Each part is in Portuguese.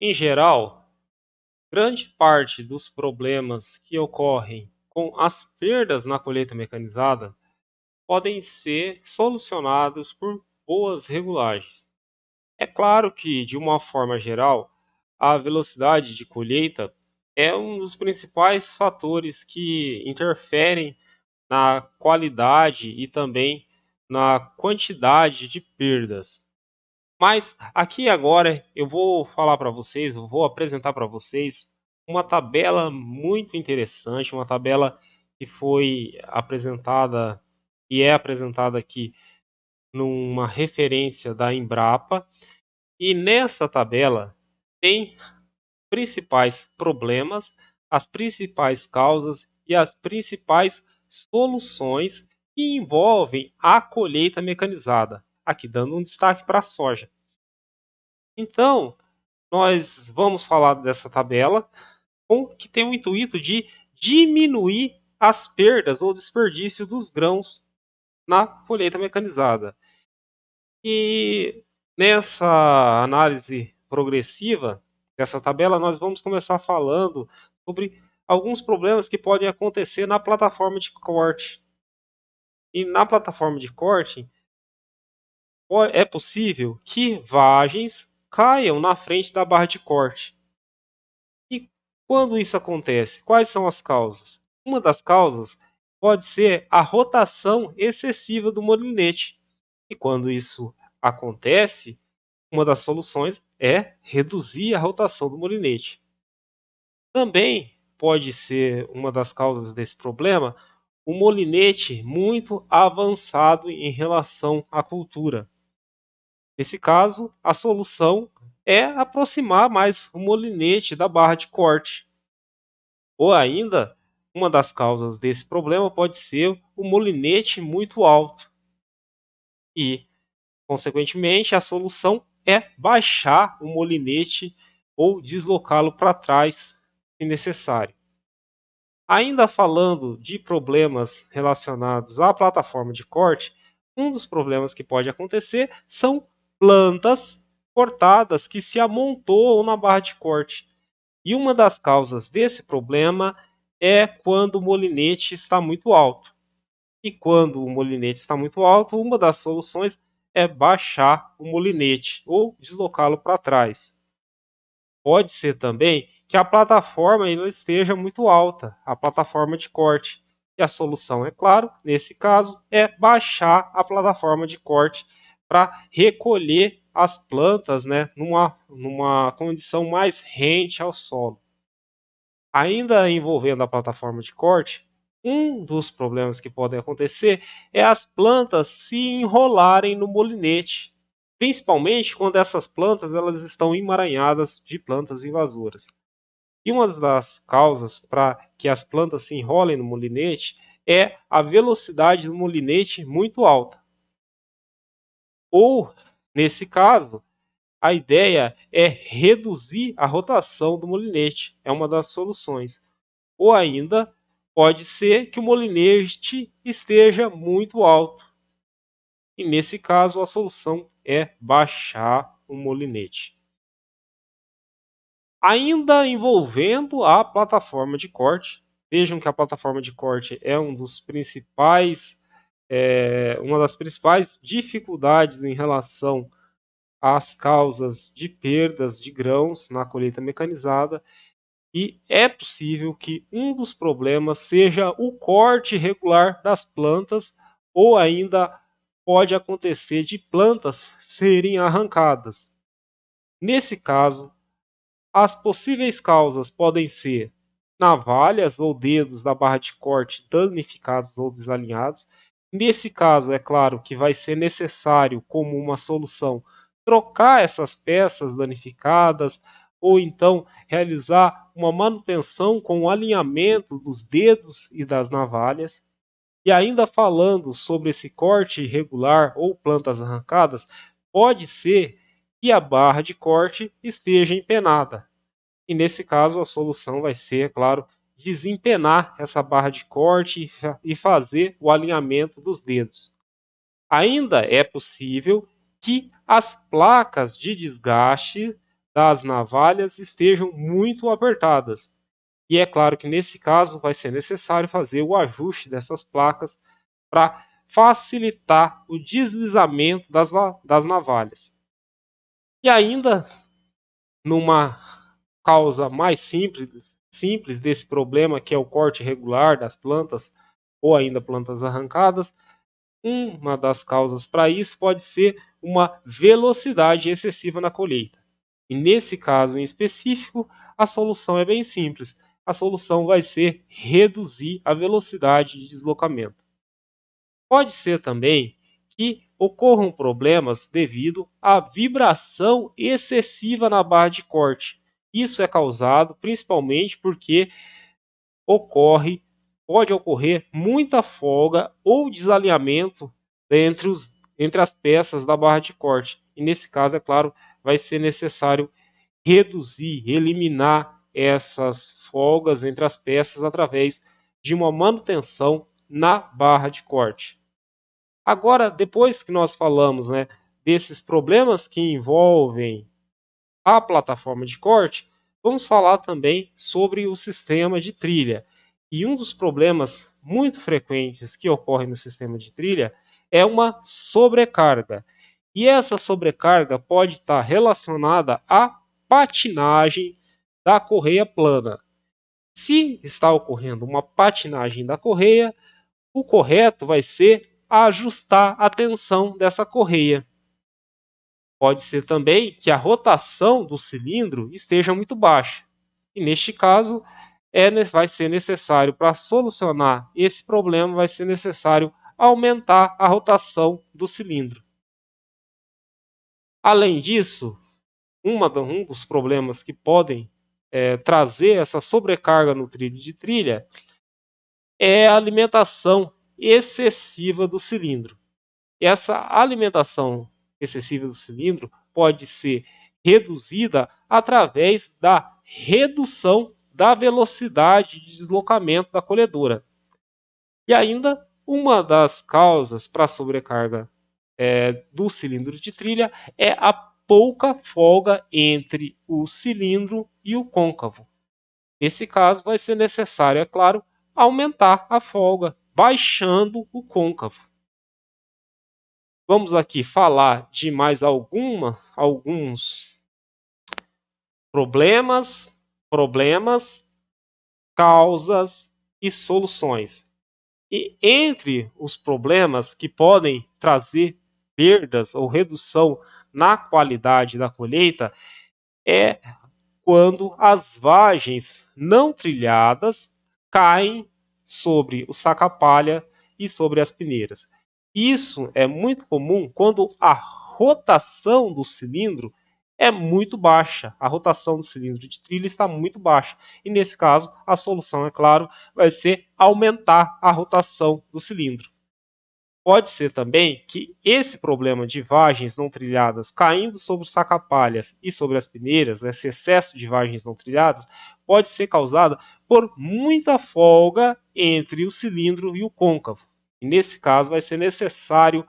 Em geral, grande parte dos problemas que ocorrem com as perdas na colheita mecanizada podem ser solucionados por boas regulagens. É claro que, de uma forma geral, a velocidade de colheita é um dos principais fatores que interferem na qualidade e também na quantidade de perdas. Mas aqui agora eu vou falar para vocês, eu vou apresentar para vocês uma tabela muito interessante, uma tabela que foi apresentada e é apresentada aqui numa referência da Embrapa. E nessa tabela tem principais problemas, as principais causas e as principais soluções que envolvem a colheita mecanizada. Aqui dando um destaque para a soja. Então, nós vamos falar dessa tabela que tem o intuito de diminuir as perdas ou desperdício dos grãos na colheita mecanizada. E nessa análise progressiva dessa tabela, nós vamos começar falando sobre alguns problemas que podem acontecer na plataforma de corte. E na plataforma de corte, é possível que vagens caiam na frente da barra de corte. E quando isso acontece, quais são as causas? Uma das causas pode ser a rotação excessiva do molinete. E quando isso acontece, uma das soluções é reduzir a rotação do molinete. Também pode ser uma das causas desse problema o molinete muito avançado em relação à cultura. Nesse caso, a solução é aproximar mais o molinete da barra de corte. Ou ainda, uma das causas desse problema pode ser o molinete muito alto. E, consequentemente, a solução é baixar o molinete ou deslocá-lo para trás, se necessário. Ainda falando de problemas relacionados à plataforma de corte, um dos problemas que pode acontecer são plantas cortadas que se amontoam na barra de corte. E uma das causas desse problema é quando o molinete está muito alto. E quando o molinete está muito alto, uma das soluções é baixar o molinete ou deslocá-lo para trás. Pode ser também que a plataforma ainda esteja muito alta, a plataforma de corte. E a solução, é claro, nesse caso, é baixar a plataforma de corte para recolher as plantas, né, numa condição mais rente ao solo. Ainda envolvendo a plataforma de corte, um dos problemas que podem acontecer é as plantas se enrolarem no molinete, principalmente quando essas plantas elas estão emaranhadas de plantas invasoras. E uma das causas para que as plantas se enrolem no molinete é a velocidade do molinete muito alta. Ou, nesse caso, a ideia é reduzir a rotação do molinete, é uma das soluções. Ou ainda, pode ser que o molinete esteja muito alto. E nesse caso, a solução é baixar o molinete. Ainda envolvendo a plataforma de corte, vejam que a plataforma de corte é uma das principais dificuldades em relação às causas de perdas de grãos na colheita mecanizada. E é possível que um dos problemas seja o corte irregular das plantas, ou ainda pode acontecer de plantas serem arrancadas. Nesse caso, as possíveis causas podem ser navalhas ou dedos da barra de corte danificados ou desalinhados. Nesse caso, é claro que vai ser necessário, como uma solução, trocar essas peças danificadas ou então realizar uma manutenção com o alinhamento dos dedos e das navalhas. E ainda falando sobre esse corte irregular ou plantas arrancadas, pode ser que a barra de corte esteja empenada. E nesse caso a solução vai ser, é claro, desempenar essa barra de corte e fazer o alinhamento dos dedos. Ainda é possível que as placas de desgaste das navalhas estejam muito apertadas. E é claro que nesse caso vai ser necessário fazer o ajuste dessas placas para facilitar o deslizamento das navalhas. E ainda numa causa mais simples desse problema, que é o corte irregular das plantas ou ainda plantas arrancadas, uma das causas para isso pode ser uma velocidade excessiva na colheita. E nesse caso em específico, a solução é bem simples. A solução vai ser reduzir a velocidade de deslocamento. Pode ser também que ocorram problemas devido à vibração excessiva na barra de corte. Isso é causado principalmente porque ocorre, pode ocorrer muita folga ou desalinhamento entre, entre as peças da barra de corte. E nesse caso, é claro, vai ser necessário reduzir, eliminar essas folgas entre as peças através de uma manutenção na barra de corte. Agora, depois que nós falamos, né, desses problemas que envolvem a plataforma de corte, vamos falar também sobre o sistema de trilha. E um dos problemas muito frequentes que ocorre no sistema de trilha é uma sobrecarga. E essa sobrecarga pode estar relacionada à patinagem da correia plana. Se está ocorrendo uma patinagem da correia, o correto vai ser ajustar a tensão dessa correia. Pode ser também que a rotação do cilindro esteja muito baixa. E neste caso, vai ser necessário, para solucionar esse problema, vai ser necessário aumentar a rotação do cilindro. Além disso, um dos problemas que podem trazer essa sobrecarga no trilho de trilha é a alimentação excessiva do cilindro. Essa alimentação excessiva do cilindro pode ser reduzida através da redução da velocidade de deslocamento da colhedora. E ainda uma das causas para a sobrecarga do cilindro de trilha é a pouca folga entre o cilindro e o côncavo. Nesse caso, vai ser necessário, é claro, aumentar a folga, baixando o côncavo. Vamos aqui falar de mais alguns problemas, causas e soluções. E entre os problemas que podem trazer perdas ou redução na qualidade da colheita é quando as vagens não trilhadas caem sobre o saca-palha e sobre as peneiras. Isso é muito comum quando a rotação do cilindro é muito baixa. A rotação do cilindro de trilha está muito baixa. E nesse caso, a solução, é claro, vai ser aumentar a rotação do cilindro. Pode ser também que esse problema de vagens não trilhadas caindo sobre os saca-palhas e sobre as peneiras, esse excesso de vagens não trilhadas, pode ser causado por muita folga entre o cilindro e o côncavo. E nesse caso vai ser necessário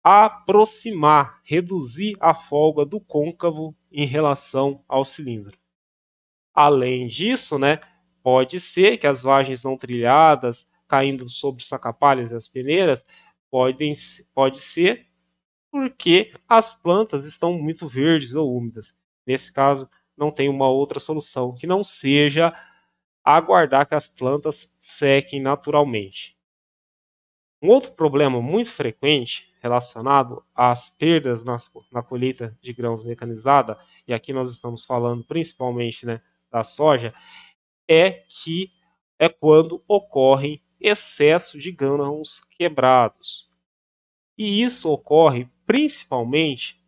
aproximar, reduzir a folga do côncavo em relação ao cilindro. Além disso, né, pode ser que as vagens não trilhadas caindo sobre os saca-palhas e as peneiras pode ser porque as plantas estão muito verdes ou úmidas. Nesse caso, não tem uma outra solução que não seja aguardar que as plantas sequem naturalmente. Um outro problema muito frequente relacionado às perdas na colheita de grãos mecanizada, e aqui nós estamos falando principalmente, né, da soja, é quando ocorrem excesso de grãos quebrados. E isso ocorre principalmente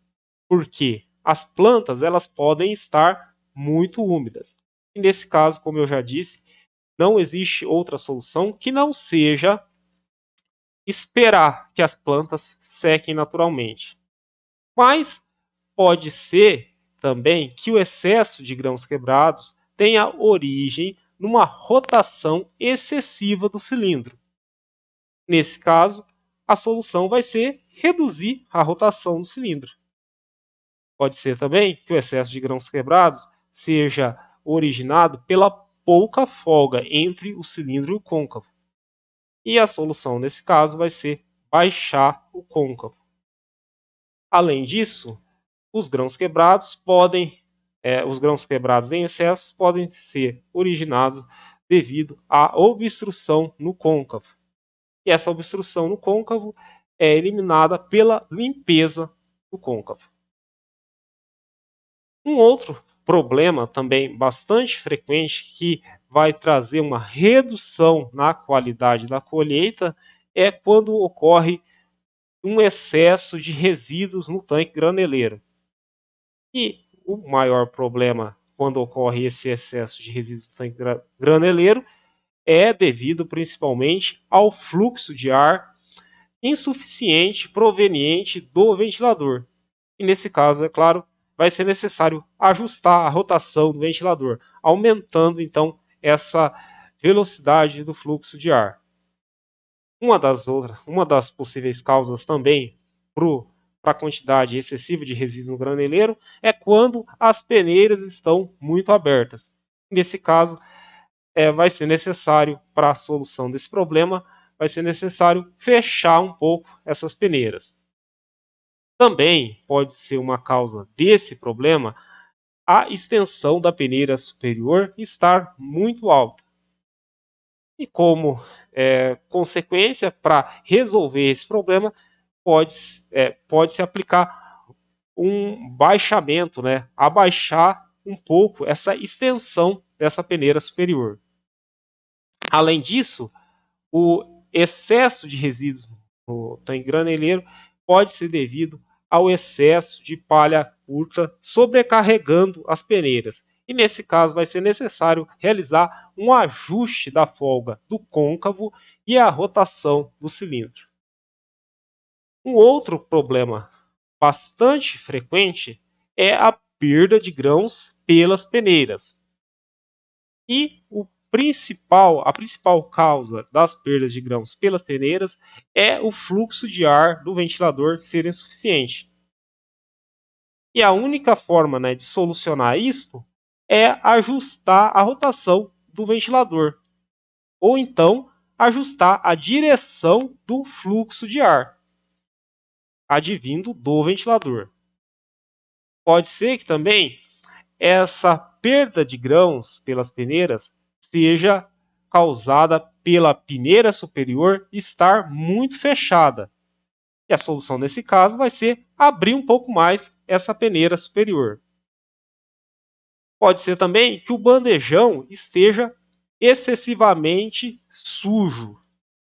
porque as plantas elas podem estar muito úmidas. E nesse caso, como eu já disse, não existe outra solução que não seja esperar que as plantas sequem naturalmente. Mas pode ser também que o excesso de grãos quebrados tenha origem numa rotação excessiva do cilindro. Nesse caso, a solução vai ser reduzir a rotação do cilindro. Pode ser também que o excesso de grãos quebrados seja originado pela pouca folga entre o cilindro e o côncavo. E a solução nesse caso vai ser baixar o côncavo. Além disso, os grãos quebrados em excesso podem ser originados devido à obstrução no côncavo. E essa obstrução no côncavo é eliminada pela limpeza do côncavo. Um outro problema também bastante frequente que vai trazer uma redução na qualidade da colheita é quando ocorre um excesso de resíduos no tanque graneleiro. E o maior problema quando ocorre esse excesso de resíduos no tanque graneleiro é devido principalmente ao fluxo de ar insuficiente proveniente do ventilador. E nesse caso, é claro, vai ser necessário ajustar a rotação do ventilador, aumentando então essa velocidade do fluxo de ar. Uma das possíveis causas também para a quantidade excessiva de resíduos no graneleiro é quando as peneiras estão muito abertas. Nesse caso, vai ser necessário, para a solução desse problema, vai ser necessário fechar um pouco essas peneiras. Também pode ser uma causa desse problema a extensão da peneira superior estar muito alta. E como consequência, para resolver esse problema, pode-se aplicar um baixamento, né? Abaixar um pouco essa extensão dessa peneira superior. Além disso, o excesso de resíduos no tanque graneleiro pode ser devido ao excesso de palha curta sobrecarregando as peneiras. E nesse caso vai ser necessário realizar um ajuste da folga do côncavo e a rotação do cilindro. Um outro problema bastante frequente é a perda de grãos pelas peneiras. E a principal causa das perdas de grãos pelas peneiras é o fluxo de ar do ventilador ser insuficiente. E a única forma, né, de solucionar isso é ajustar a rotação do ventilador, ou então ajustar a direção do fluxo de ar advindo do ventilador. Pode ser que também essa perda de grãos pelas peneiras seja causada pela peneira superior estar muito fechada. E a solução nesse caso vai ser abrir um pouco mais essa peneira superior. Pode ser também que o bandejão esteja excessivamente sujo.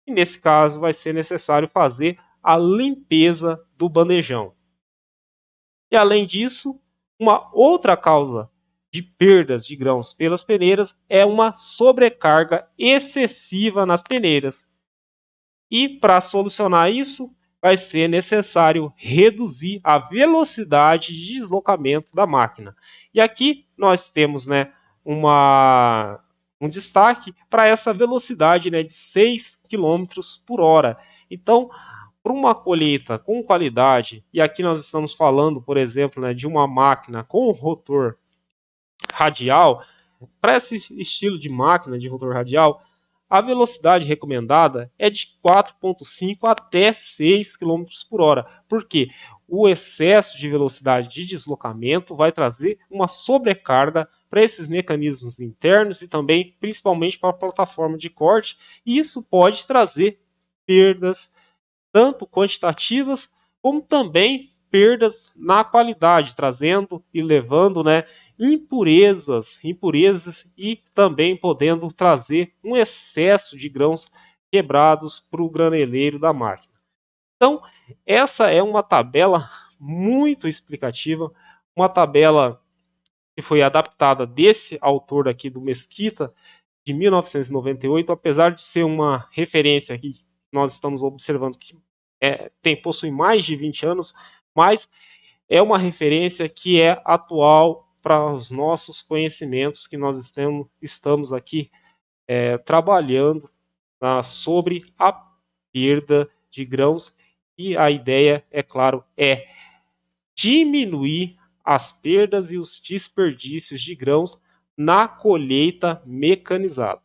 E nesse caso vai ser necessário fazer a limpeza do bandejão. E além disso, uma outra causa de perdas de grãos pelas peneiras é uma sobrecarga excessiva nas peneiras. E para solucionar isso, vai ser necessário reduzir a velocidade de deslocamento da máquina. E aqui nós temos, né, um destaque para essa velocidade, né, de 6 km por hora. Então, para uma colheita com qualidade, e aqui nós estamos falando, por exemplo, né, de uma máquina com rotor radial, para esse estilo de máquina de rotor radial, a velocidade recomendada é de 4,5 até 6 km por hora, porque o excesso de velocidade de deslocamento vai trazer uma sobrecarga para esses mecanismos internos e também, principalmente, para a plataforma de corte, e isso pode trazer perdas tanto quantitativas como também perdas na qualidade, trazendo e levando, né, impurezas e também podendo trazer um excesso de grãos quebrados para o graneleiro da máquina. Então, essa é uma tabela muito explicativa, uma tabela que foi adaptada desse autor aqui do Mesquita, de 1998, apesar de ser uma referência aqui, nós estamos observando que possui mais de 20 anos, mas é uma referência que é atual para os nossos conhecimentos que nós estamos aqui trabalhando sobre a perda de grãos, e a ideia, é claro, é diminuir as perdas e os desperdícios de grãos na colheita mecanizada.